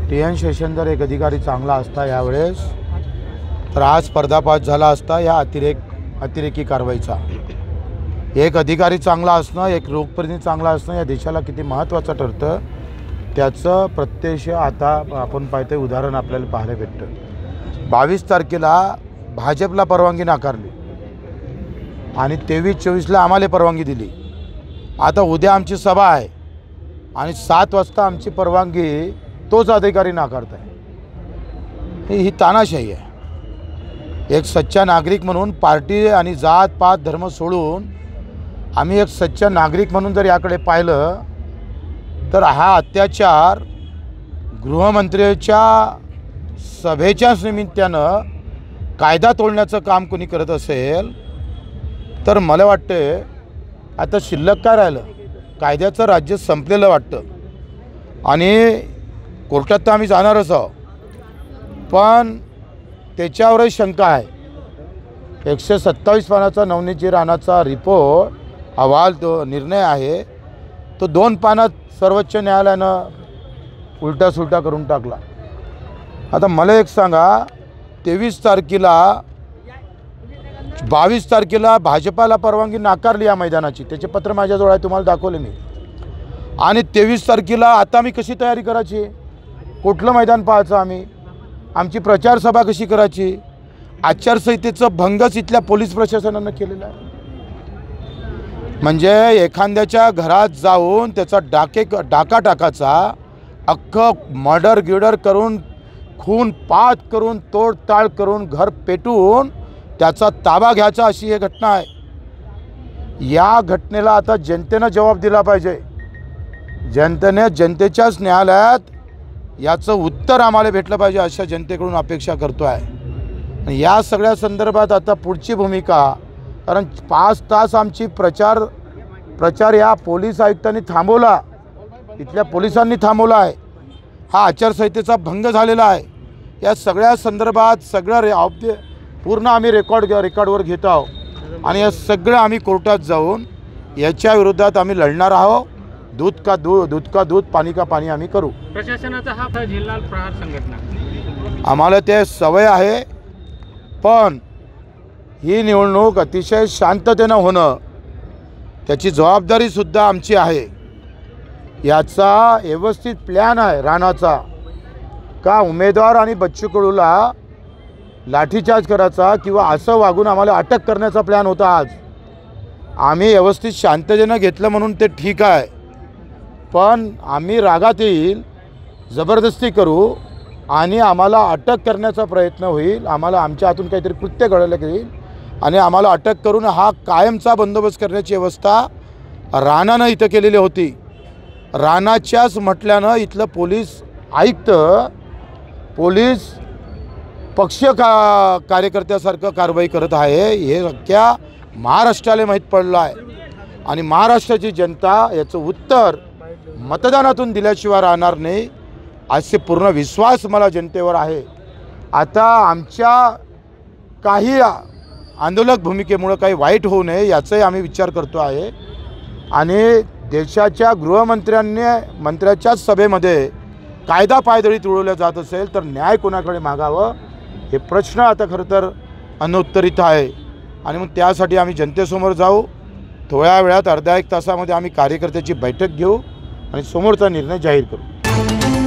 TN Seshan जर एक अधिकारी चांगला असता यावेळेस तर आज पर्दाफाश झाला असता या अतिरेकी कारवाईचा। एक अधिकारी चांगला असणं, एक लोकप्रतिनिधी चांगला असणं या देशाला किती महत्त्वाचं ठरतं त्याचं प्रत्यक्ष आता आपण पाहतोय उदाहरण आपल्याला पाहायला भेटतं। 22 तारखेला भाजपला परवानगी नाकारली आणि 23-24ला आम्हाला परवानगी दिली। आता उद्या आमची सभा आहे आणि 7 वाजता आमची परवानगी तोच अधिकारी नाकारताय। ही तानाशाही आहे। एक सच्चा नागरिक म्हणून पार्टी आणि जात पात धर्म सोडून आम्ही एक सच्चा नागरिक म्हणून जर याकडे पाहिलं तर हा अत्याचार गृहमंत्र्याच्या सभेच्याच निमित्तानं कायदा तोडण्याचं काम कोणी करत असेल तर मला वाटते आता शिल्लक काय राहिलं, कायद्याचं राज्य संपलेलं वाटतं आणि कोर्टात तर आम्ही जाणारच आहोत, पण त्याच्यावरही शंका आहे। 127 पानाचा नवनीतजी राणाचा रिपोर्ट अहवाल तो निर्णय आहे तो 2 पानात सर्वोच्च न्यायालयानं उलटा सुलटा करून टाकला। आता मला एक सांगा, 22 तारखेला भाजपाला परवानगी नाकारली या मैदानाची, त्याचे पत्र माझ्याजवळ आहे, तुम्हाला दाखवले मी। आणि 23 तारखेला आता आम्ही कशी तयारी करायची, कुठलं मैदान पाहायचं, आमची प्रचार सभा कशी करायची, आचारसंहितेचं भंगच इथल्या पोलीस प्रशासनानं केलेला आहे। म्हणजे एखाद्याच्या घरात जाऊन त्याचा डाका टाकाचा, अख्खं मर्डर गिडर करून खून पात करून तोडताड करून घर पेटवून त्याचा ताबा घ्यायचा, अशी ही घटना आहे। या घटनेला आता जनतेनं जबाब दिला पाहिजे। जनतेच्याच न्यायालयात याचं उत्तर आम्हाला भेटलं पाहिजे अशा जनतेकडून अपेक्षा करतो आहे। या सगळ्या संदर्भात आता पुढची भूमिका, कारण 5 तास आमची प्रचार या पोलीस आयुक्तांनी थांबवला, इथल्या पोलिसांनी थांबवला आहे। हा आचारसंहितेचा भंग झालेला आहे। या सगळ्या संदर्भात सगळं पूर्ण आम्ही रेकॉर्डवर घेत आहोत आणि या सगळं आम्ही कोर्टात जाऊन याच्या विरोधात आम्ही लढणार आहोत। दूध का दूध, पाणी का पाणी आम्ही करू। प्रशासनाचा हा जिल्हा प्रहार संघटना आम्हाला ते सवय आहे, पण ही निवडणूक अतिशय शांततेनं होणं त्याची जबाबदारीसुद्धा आमची आहे। याचा व्यवस्थित प्लॅन आहे राणाचा, का उमेदवार आणि बच्चू कडूला लाठीचार्ज करायचा किंवा असं वागून आम्हाला अटक करण्याचा प्लॅन होता। आज आम्ही व्यवस्थित शांततेनं घेतलं म्हणून ते ठीक आहे, पण आम्ही रागात येईल, जबरदस्ती करू आणि आम्हाला अटक करण्याचा प्रयत्न होईल, आम्हाला आमच्या हातून काहीतरी कृत्य घडलं जाईल आणि आम्हाला अटक करून हा कायमचा बंदोबस्त करण्याची व्यवस्था राणानं इथं केलेली होती। राणाच्याच म्हटल्यानं इथलं पोलीस आयुक्त पोलीस कार्यकर्त्यासारखं कारवाई करत आहे, हे अख्ख्या महाराष्ट्राला माहीत पडलं आहे आणि महाराष्ट्राची जनता याचं उत्तर मतदानातून दिल्याशिवाय राहणार नाही असे पूर्ण विश्वास मला जनतेवर आहे। आता आमच्या काही आंदोलक भूमिकेमुळे काही वाईट होऊ नये याचाही आम्ही विचार करतो आहे आणि देशाच्या मंत्र्याच्याच सभेमध्ये कायदा पायदळी तुडवल्या जात असेल तर न्याय कोणाकडे मागावं हे प्रश्न आता खरं तर अनुत्तरित आहे आणि मग त्यासाठी आम्ही जनतेसमोर जाऊ। थोड्या वेळात अर्धा एक तासामध्ये आम्ही कार्यकर्त्याची बैठक घेऊ आणि समोरचा निर्णय जाहीर करू।